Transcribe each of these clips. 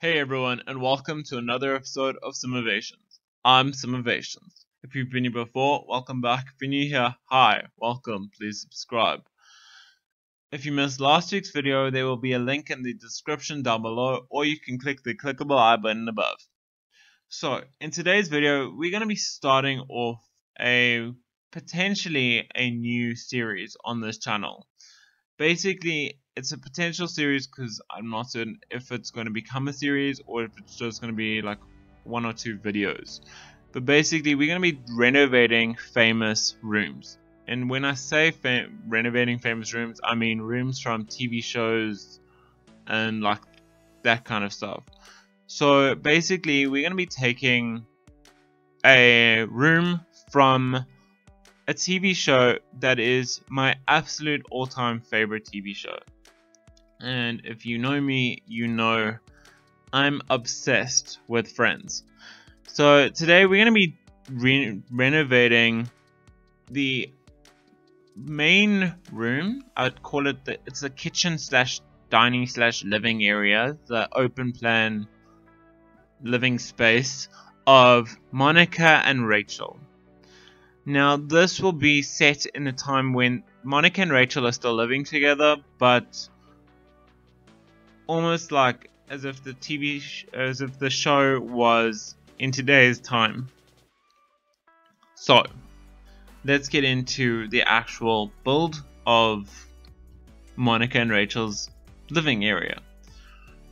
Hey everyone, and welcome to another episode of Simovations. I'm Simovations. If you've been here before, welcome back. If you're new here, hi, welcome. Please subscribe. If you missed last week's video, there will be a link in the description down below, or you can click the clickable I button above. So, in today's video, we're going to be starting off potentially a new series on this channel. Basically, it's a potential series because I'm not certain if it's going to become a series or if it's just going to be like one or two videos. But basically, we're going to be renovating famous rooms. And when I say renovating famous rooms, I mean rooms from TV shows and like that kind of stuff. So basically, we're going to be taking a room from a TV show that is my absolute all-time favorite TV show. And if you know me, you know I'm obsessed with Friends. So today we're going to be renovating the main room. I'd call it it's a kitchen slash dining slash living area, the open plan living space of Monica and Rachel. Now, this will be set in a time when Monica and Rachel are still living together, but almost like as if the show was in today's time. So, let's get into the actual build of Monica and Rachel's living area.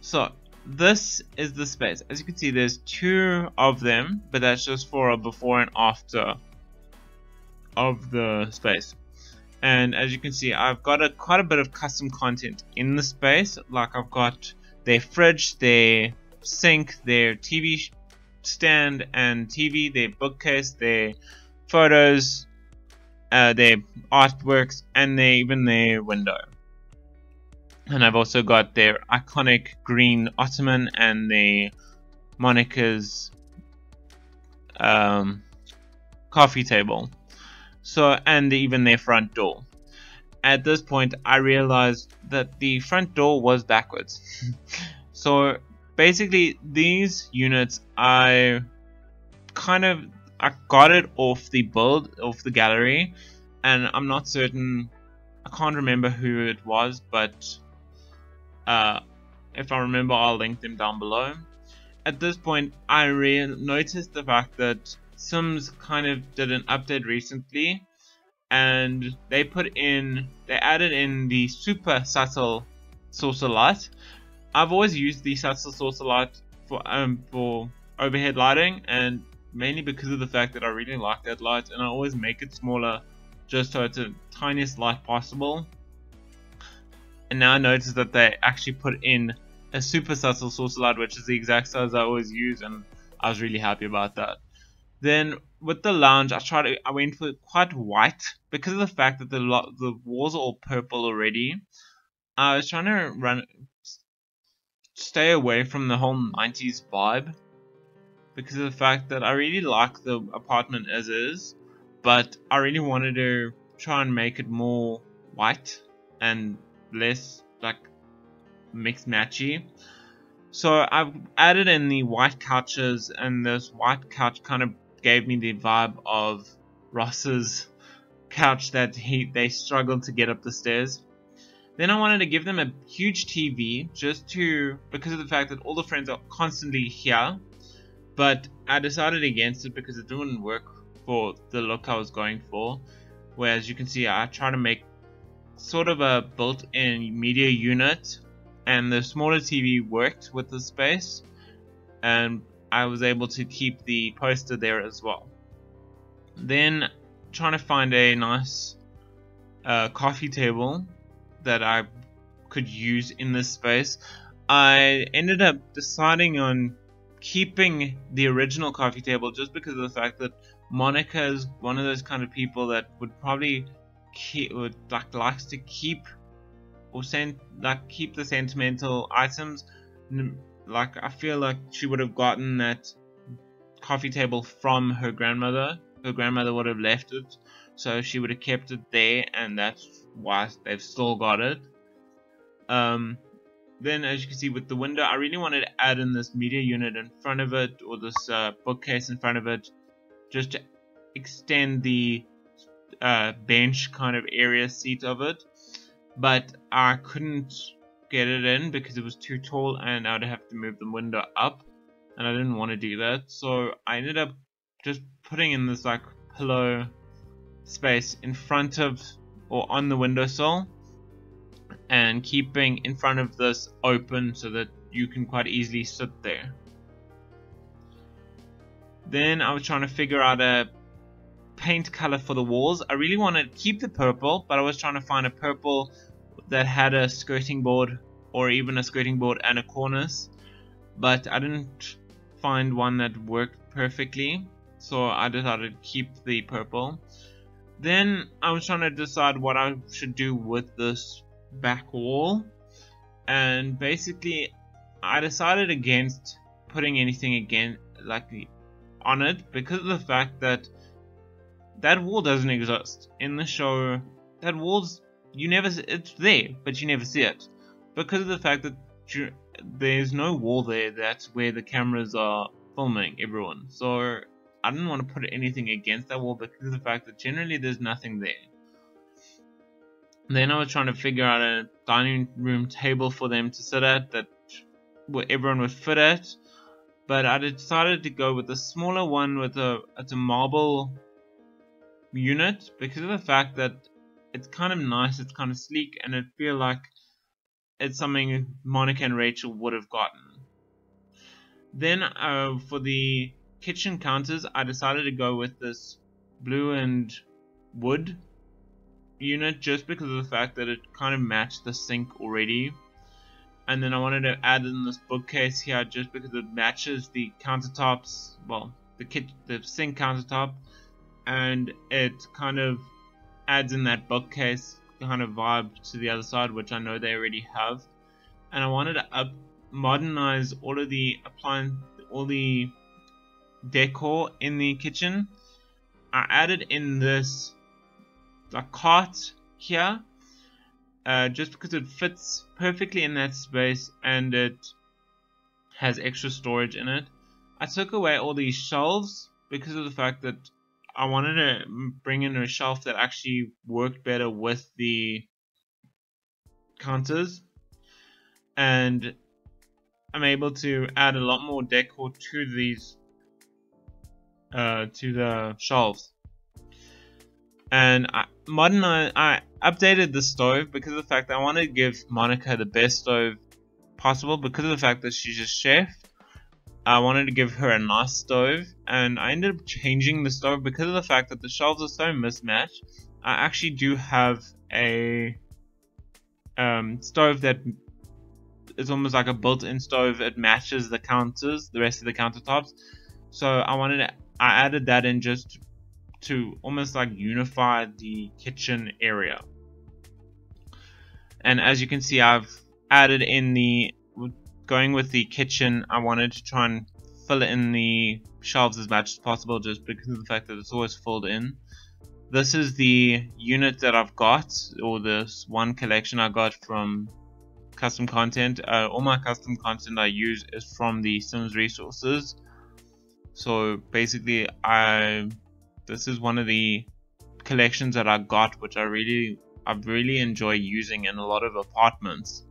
So, this is the space. As you can see, there's two of them, but that's just for a before and after of the space. And as you can see, I've got quite a bit of custom content in the space. Like I've got their fridge, their sink, their TV stand and TV, their bookcase, their photos, their artworks, and even their window. And I've also got their iconic green ottoman and the Monica's coffee table. So, and even their front door. At this point, I realized that the front door was backwards. So, basically, these units, I got it off the build, off the gallery, and I'm not certain, I can't remember who it was, but if I remember, I'll link them down below. At this point, I noticed the fact that Sims kind of did an update recently, and they added in the super subtle saucer light. I've always used the subtle saucer light for overhead lighting, and mainly because of the fact that I really like that light, and I always make it smaller just so it's the tiniest light possible. And now I notice that they actually put in a super subtle saucer light, which is the exact size I always use, and I was really happy about that. Then with the lounge, I went for quite white because of the fact that the walls are all purple already. I was trying to stay away from the whole 90s vibe because of the fact that I really like the apartment as is, but I really wanted to try and make it more white and less like mixed matchy. So I've added in the white couches, and this white couch kind of gave me the vibe of Ross's couch that they struggled to get up the stairs. Then I wanted to give them a huge TV because of the fact that all the friends are constantly here, but I decided against it because it didn't work for the look I was going for. Whereas you can see, I try to make sort of a built-in media unit, and the smaller TV worked with the space, and I was able to keep the poster there as well. Then trying to find a nice coffee table that I could use in this space, I ended up deciding on keeping the original coffee table just because of the fact that Monica is one of those kind of people that would probably likes to keep the sentimental items. Like, I feel like she would have gotten that coffee table from her grandmother. Her grandmother would have left it, so she would have kept it there, and that's why they've still got it. Then, as you can see with the window, I really wanted to add in this media unit in front of it, or this bookcase in front of it, just to extend the bench kind of area seat of it. But I couldn't get it in because it was too tall and I'd have to move the window up, and I didn't want to do that. So I ended up just putting in this like pillow space in front of or on the windowsill, and keeping in front of this open so that you can quite easily sit there. Then I was trying to figure out a paint color for the walls. I really wanted to keep the purple, but I was trying to find a purple that had a skirting board, or even a skirting board and a cornice, but I didn't find one that worked perfectly, so I decided to keep the purple. Then I was trying to decide what I should do with this back wall, and basically I decided against putting anything again like on it, because of the fact that that wall doesn't exist in the show. That wall's, you never, it's there but you never see it, because of the fact that there's no wall there. That's where the cameras are filming everyone, so I didn't want to put anything against that wall because of the fact that generally there's nothing there. Then I was trying to figure out a dining room table for them to sit at that everyone would fit at, but I decided to go with a smaller one with it's a marble unit, because of the fact that it's kind of nice, it's kind of sleek, and it feel like it's something Monica and Rachel would have gotten. Then for the kitchen counters, I decided to go with this blue and wood unit, just because of the fact that it kind of matched the sink already. And then I wanted to add in this bookcase here just because it matches the countertops, well, the sink countertop, and it kind of adds in that bookcase kind of vibe to the other side, which I know they already have. And I wanted to modernize all of the all the decor in the kitchen. I added in this cart here, just because it fits perfectly in that space and it has extra storage in it. I took away all these shelves because of the fact that I wanted to bring in a shelf that actually worked better with the counters, and I'm able to add a lot more decor to these to the shelves. And I updated the stove because of the fact that I wanted to give Monica the best stove possible, because of the fact that she's a chef. I wanted to give her a nice stove, and I ended up changing the stove because of the fact that the shelves are so mismatched. I actually do have a stove that is almost like a built-in stove. It matches the counters, the rest of the countertops. So I added that in just to almost like unify the kitchen area. And as you can see, I've added in going with the kitchen, I wanted to try and fill in the shelves as much as possible, just because of the fact that it's always filled in. This is the unit that I've got, or this one collection I got from custom content. All my custom content I use is from the Sims resources. So basically, this is one of the collections that I got, which I really enjoy using in a lot of apartments.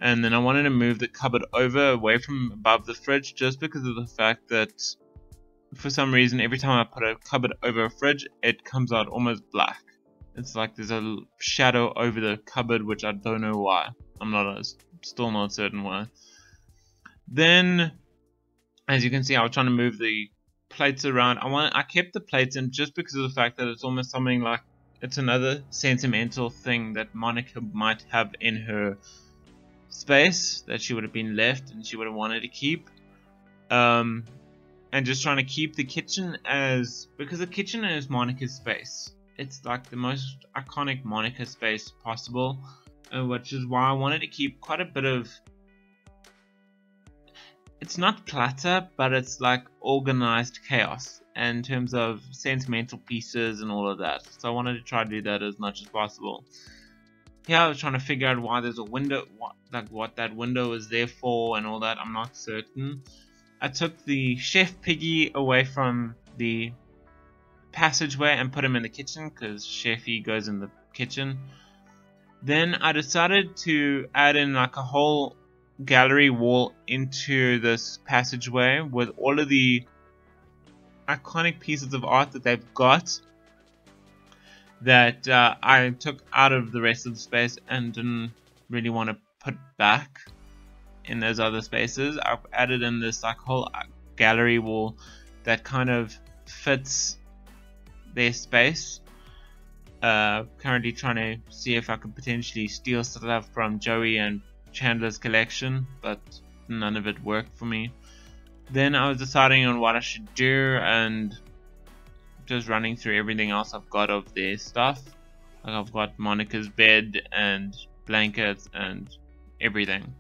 And then I wanted to move the cupboard away from above the fridge, just because of the fact that for some reason every time I put a cupboard over a fridge, it comes out almost black. It's like there's a shadow over the cupboard, which I don't know why. Still not certain why. Then, as you can see, I was trying to move the plates around. I kept the plates in just because of the fact that it's almost something like it's another sentimental thing that Monica might have in her space that she would have been left and she would have wanted to keep. And just trying to keep the kitchen because the kitchen is Monica's space. It's like the most iconic Monica space possible, which is why I wanted to keep quite a bit of, it's not clutter, but it's like organized chaos in terms of sentimental pieces and all of that. So I wanted to try to do that as much as possible. yeah, I was trying to figure out why there's a window, what that window is there for and all that. I'm not certain. I took the Chef Piggy away from the passageway and put him in the kitchen because Chefy goes in the kitchen. Then I decided to add in like a whole gallery wall into this passageway with all of the iconic pieces of art that they've got that I took out of the rest of the space and didn't really want to put back in those other spaces. I've added in this like whole gallery wall that kind of fits their space. Currently trying to see if I could potentially steal stuff from Joey and Chandler's collection, but none of it worked for me. Then I was deciding on what I should do and just running through everything else I've got of their stuff. Like I've got Monica's bed and blankets and everything.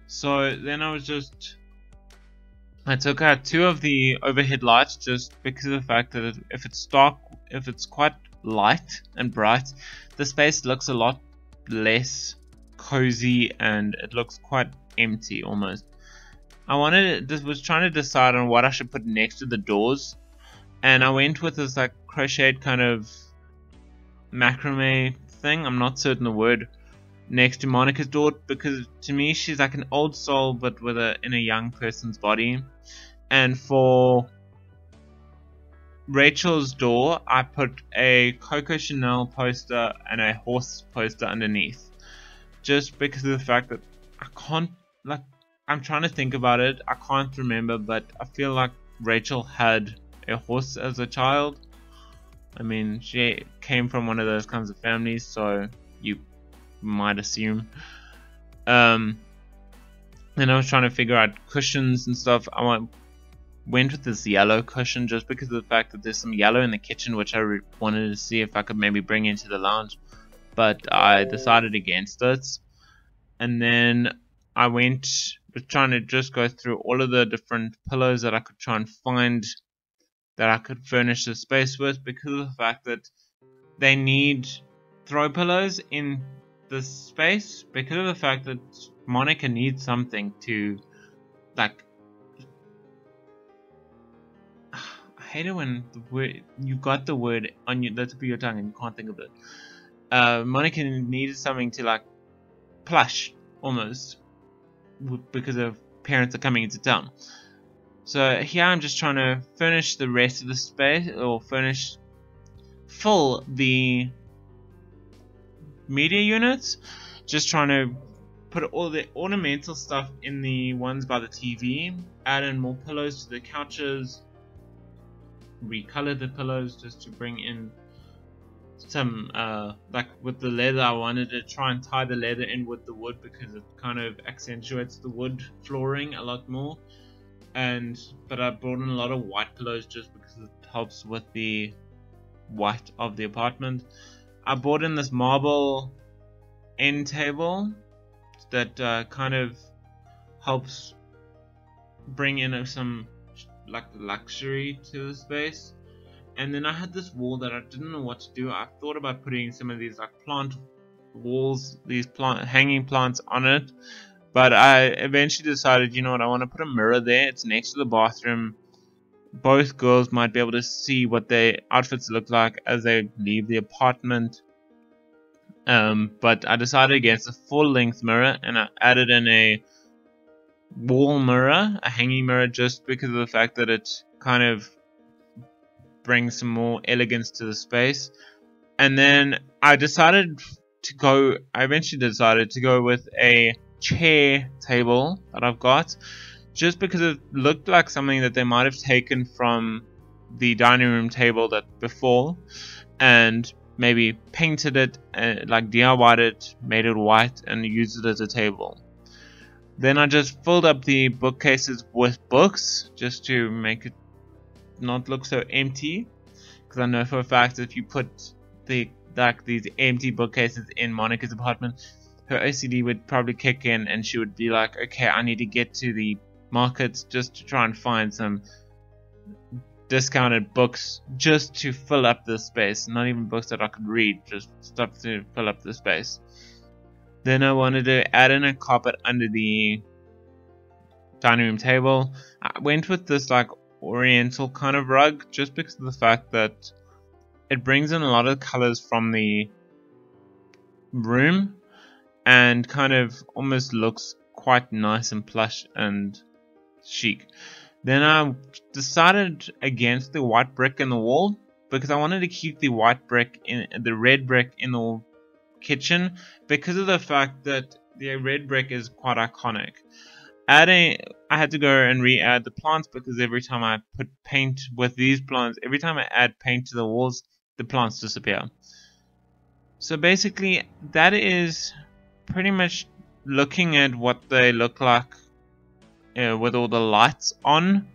So then I took out 2 of the overhead lights just because of the fact that if it's dark, if it's quite light and bright, the space looks a lot less cozy and it looks quite empty almost. Was trying to decide on what I should put next to the doors, and I went with this like crocheted kind of macrame thing. I'm not certain the word, next to Monica's door, because to me she's like an old soul but in a young person's body. And for Rachel's door, I put a Coco Chanel poster and a horse poster underneath, just because of the fact that I can't, like, I'm trying to think about it, I can't remember, but I feel like Rachel had a horse as a child. I mean, she came from one of those kinds of families, so you might assume. Then I was trying to figure out cushions and stuff. I went with this yellow cushion just because of the fact that there's some yellow in the kitchen, which I wanted to see if I could maybe bring into the lounge, but I decided against it. And then I was trying to just go through all of the different pillows that I could try and find that I could furnish the space with, because of the fact that they need throw pillows in this space, because of the fact that Monica needs something to, like, I hate it when the word, you got the word on the tip of your tongue and you can't think of it. Monica needed something to like plush almost, because of parents are coming into town. So here I'm just trying to furnish the rest of the space, or fill the media units. Just trying to put all the ornamental stuff in the ones by the TV, add in more pillows to the couches, recolor the pillows just to bring in some like with the leather. I wanted to try and tie the leather in with the wood because it kind of accentuates the wood flooring a lot more. But I brought in a lot of white pillows just because it helps with the white of the apartment. I brought in this marble end table that kind of helps bring in some like luxury to the space. And then I had this wall that I didn't know what to do. I thought about putting some of these like plant walls, these hanging plants on it, but I eventually decided, you know what, I want to put a mirror there. It's next to the bathroom. Both girls might be able to see what their outfits look like as they leave the apartment. But I decided against a full-length mirror, and I added in a wall mirror, a hanging mirror, just because of the fact that it kind of brings some more elegance to the space. And then I eventually decided to go with a chair table that I've got, just because it looked like something that they might have taken from the dining room table that before and maybe painted it, like DIY'd it, made it white and used it as a table. Then I just filled up the bookcases with books just to make it not look so empty, because I know for a fact that if you put these empty bookcases in Monica's apartment, her OCD would probably kick in and she would be like, okay, I need to get to the markets just to try and find some discounted books just to fill up the space. Not even books that I could read, just stuff to fill up the space. Then I wanted to add in a carpet under the dining room table. I went with this like oriental kind of rug just because of the fact that it brings in a lot of colors from the room and kind of almost looks quite nice and plush and chic. Then I decided against the white brick in the wall because I wanted to keep the white brick in the red brick in the kitchen because of the fact that the red brick is quite iconic. I had to go and re-add the plants because every time I put paint with these plants, every time I add paint to the walls, the plants disappear. So basically, that is pretty much looking at what they look like with all the lights on.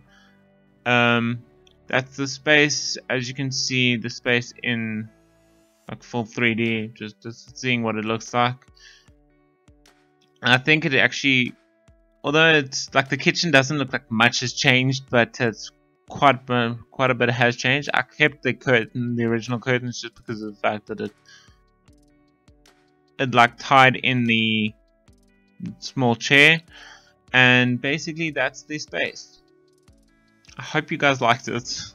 That's the space. As you can see, the space in like full 3D, just seeing what it looks like. And I think it actually, although it's like the kitchen doesn't look like much has changed, but it's quite a bit has changed. I kept the curtain, the original curtains, just because of the fact that it like tied in the small chair. And basically that's the space. I hope you guys liked it.